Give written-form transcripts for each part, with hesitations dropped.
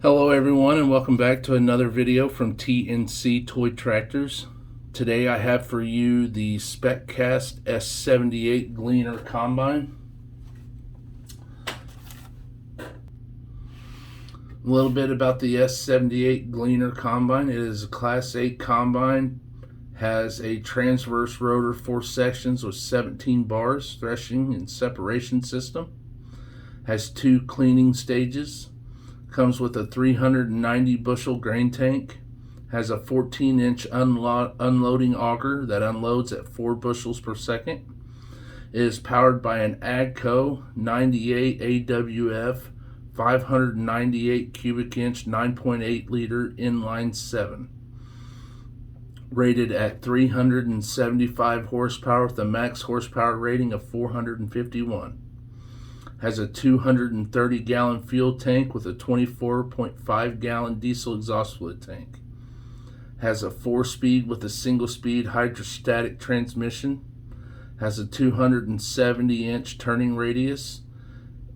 Hello everyone, and welcome back to another video from TNC Toy Tractors. Today I have for you the Speccast S78 Gleaner Combine. A little bit about the S78 Gleaner Combine. It is a Class 8 combine, has a transverse rotor, 4 sections with 17 bars, threshing and separation system, has 2 cleaning stages. Comes with a 390 bushel grain tank, has a 14-inch unloading auger that unloads at 4 bushels per second. It is powered by an AGCO 98 AWF 598 cubic inch 9.8 liter inline 7. Rated at 375 horsepower with a max horsepower rating of 451. Has a 230 gallon fuel tank with a 24.5 gallon diesel exhaust fluid tank. Has a 4-speed with a single speed hydrostatic transmission. Has a 270 inch turning radius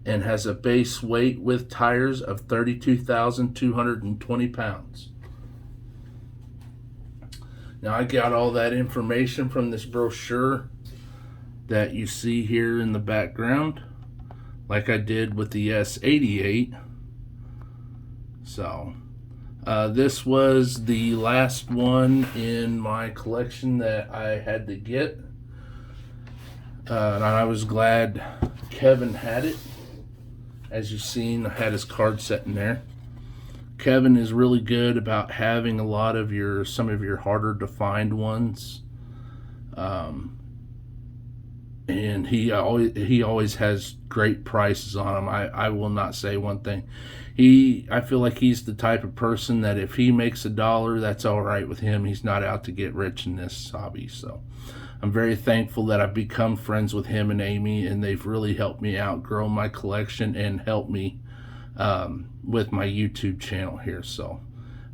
and has a base weight with tires of 32,220 pounds. Now I got all that information from this brochure that you see here in the background, like I did with the S78. So this was the last one in my collection that I had to get, and I was glad Kevin had it. As you've seen, I had his card set in there. Kevin is really good about having a lot of some of your harder to find ones. And he always has great prices on them. I will not say one thing. I feel like he's the type of person that if he makes $1, that's all right with him. He's not out to get rich in this hobby. So I'm very thankful that I've become friends with him and Amy, and they've really helped me out grow my collection and help me with my YouTube channel here. So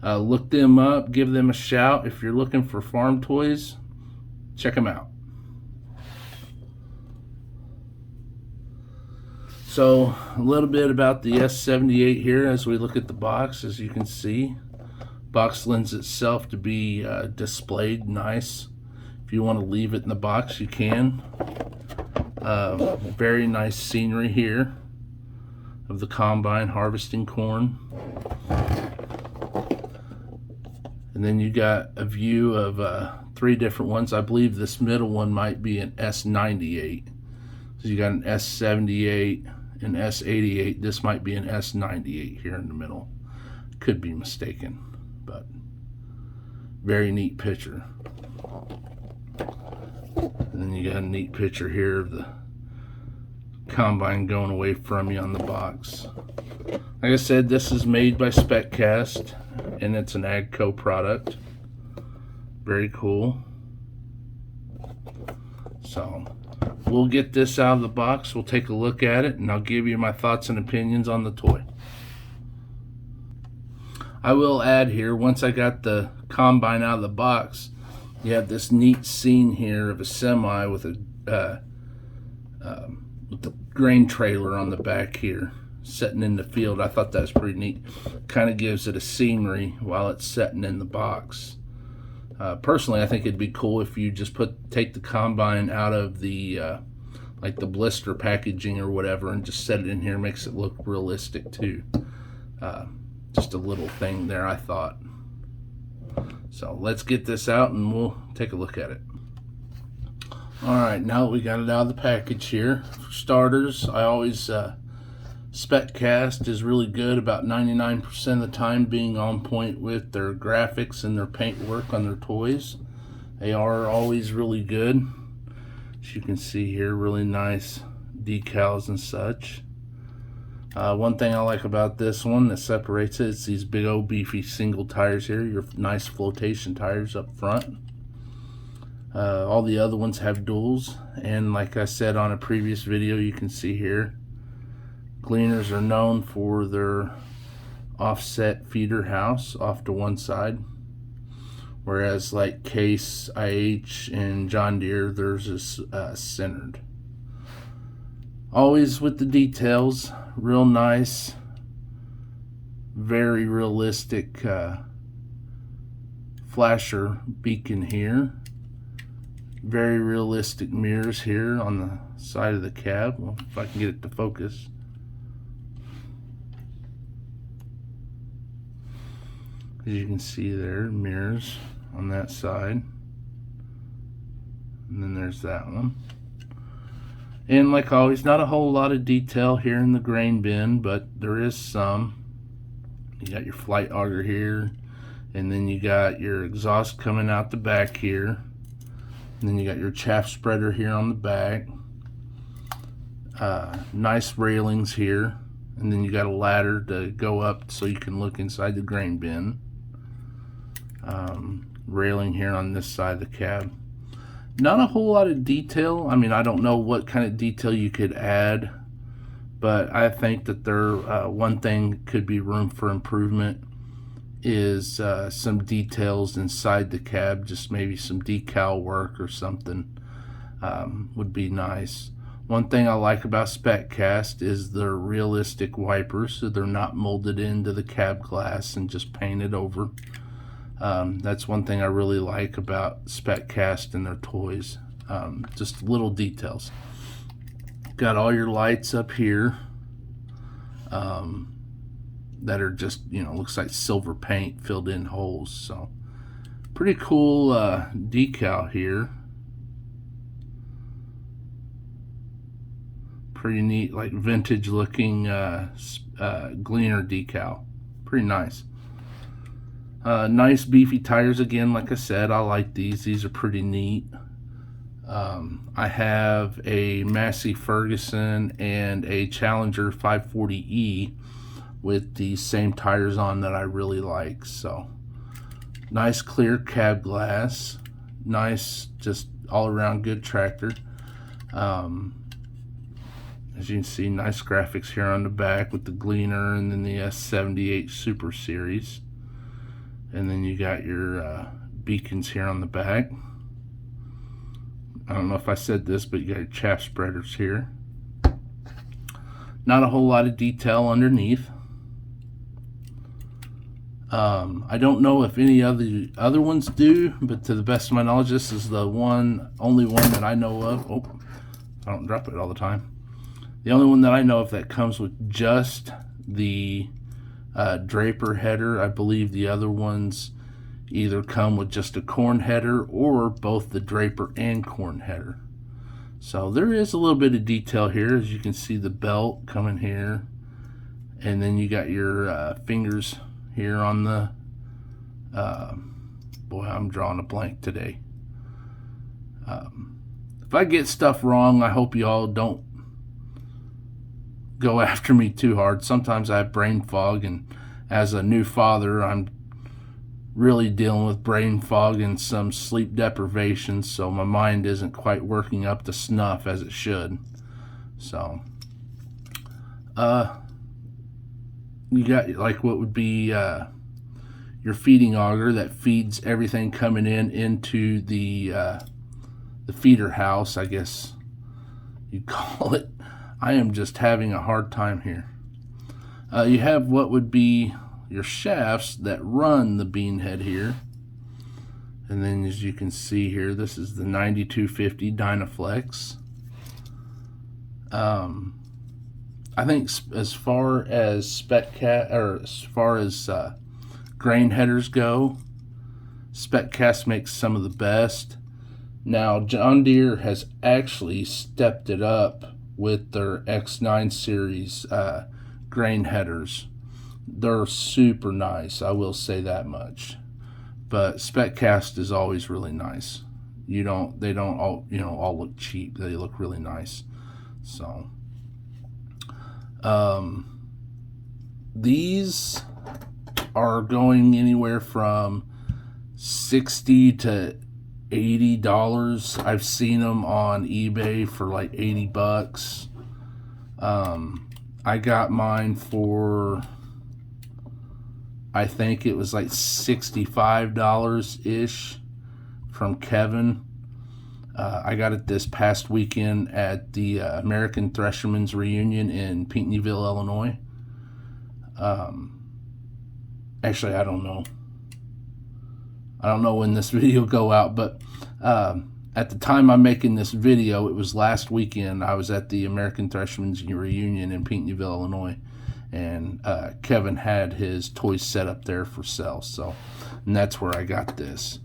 look them up, give them a shout. If you're looking for farm toys, check them out. So a little bit about the S78 here as we look at the box. As you can see, box lends itself to be displayed nice. If you want to leave it in the box, you can. Very nice scenery here of the combine harvesting corn. And then you got a view of 3 different ones. I believe this middle one might be an S98. So you got an S78, an S88. This might be an S98 here in the middle. Could be mistaken, but very neat picture. And then you got a neat picture here of the combine going away from you on the box. Like I said, this is made by Speccast, and it's an AGCO product. Very cool. So we'll get this out of the box, we'll take a look at it, and I'll give you my thoughts and opinions on the toy. I will add here, once I got the combine out of the box, you have this neat scene here of a semi with the grain trailer on the back here, setting in the field. I thought that was pretty neat. Kind of gives it a scenery while it's setting in the box. Personally, I think it'd be cool if you just take the combine out of the like the blister packaging or whatever and just set it in here. Makes it look realistic too. Just a little thing there, I thought. So let's get this out and we'll take a look at it. Alright, now that we got it out of the package here, for starters, I always Speccast is really good about 99% of the time being on point with their graphics and their paint work on their toys. They are always really good. As you can see here, really nice decals and such. One thing I like about this one that separates it is these big old beefy single tires here, your nice flotation tires up front. All the other ones have duals, and like I said on a previous video, you can see here, Gleaners are known for their offset feeder house off to one side, whereas like Case, IH, and John Deere, theirs is centered. Always with the details, real nice. Very realistic flasher beacon here. Very realistic mirrors here on the side of the cab. Well, if I can get it to focus. As you can see there, mirrors on that side. And then there's that one. And like always, not a whole lot of detail here in the grain bin, but there is some. You got your flight auger here, and then you got your exhaust coming out the back here. And then you got your chaff spreader here on the back. Nice railings here. And then you got a ladder to go up so you can look inside the grain bin. Railing here on this side of the cab. Not a whole lot of detail. I mean, I don't know what kind of detail you could add, but I think that there one thing could be room for improvement is some details inside the cab. Just maybe some decal work or something would be nice. One thing I like about Speccast is their realistic wipers, so they're not molded into the cab glass and just painted over. That's one thing I really like about Speccast and their toys. Just little details. Got all your lights up here that are just, you know, looks like silver paint filled in holes. So pretty cool decal here. Pretty neat, like vintage looking Gleaner decal. Pretty nice. Nice beefy tires again. Like I said, I like these. These are pretty neat. I have a Massey Ferguson and a Challenger 540E with the same tires on that I really like. So nice clear cab glass. Nice, just all around good tractor. As you can see, nice graphics here on the back with the Gleaner and then the S78 Super Series. And then you got your beacons here on the back. I don't know if I said this, but you got your chaff spreaders here. Not a whole lot of detail underneath. I don't know if any of the other ones do, but to the best of my knowledge, this is the only one that I know of. Oh, I don't drop it all the time. The only one that I know of that comes with just the Draper header. I believe the other ones either come with just a corn header or both the Draper and corn header. So there is a little bit of detail here. As you can see, the belt coming here, and then you got your fingers here on the boy, I'm drawing a blank today. If I get stuff wrong, I hope you all don't go after me too hard. Sometimes I have brain fog, and as a new father, I'm really dealing with brain fog and some sleep deprivation, so my mind isn't quite working up to snuff as it should. So you got like what would be your feeding auger that feeds everything coming into the feeder house, I guess you'd call it. I am just having a hard time here. You have what would be your shafts that run the bean head here. And then as you can see here, this is the 9250 Dynaflex. I think as far as Speccast, or as far as grain headers go, Speccast makes some of the best. Now John Deere has actually stepped it up with their X9 series grain headers. They're super nice, I will say that much. But Speccast is always really nice. They don't all, all look cheap. They look really nice. So these are going anywhere from $60 to $80. I've seen them on eBay for like $80. I got mine for, I think it was like $65-ish from Kevin. I got it this past weekend at the American Threshermen's Reunion in Pinckneyville, Illinois. Actually, I don't know. I don't know when this video go out, but at the time I'm making this video, it was last weekend. I was at the American Threshman's reunion in Pinckneyville, Illinois, and Kevin had his toys set up there for sale. So, and that's where I got this.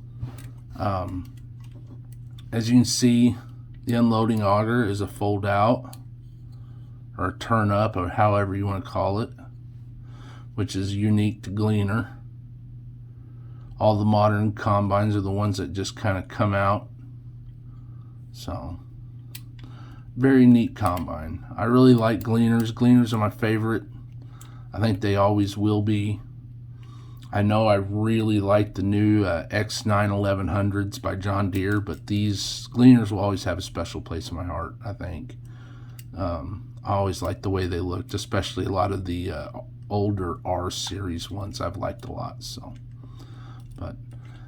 As you can see, the unloading auger is a fold out or a turn up, or however you want to call it, which is unique to Gleaner. All the modern combines are the ones that just kind of come out. So, very neat combine. I really like Gleaners. Gleaners are my favorite. I think they always will be. I know I really like the new X9 1100s by John Deere, but these Gleaners will always have a special place in my heart, I think. I always like the way they looked, especially a lot of the older R series ones I've liked a lot. So, but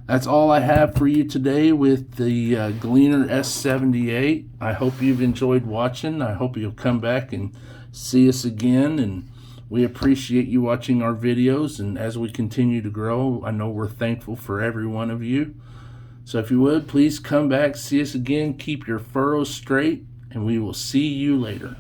that's all I have for you today with the Gleaner S78. I hope you've enjoyed watching. I hope you'll come back and see us again, and we appreciate you watching our videos, and as we continue to grow, I know we're thankful for every one of you. So if you would, please come back, see us again, keep your furrows straight, and we will see you later.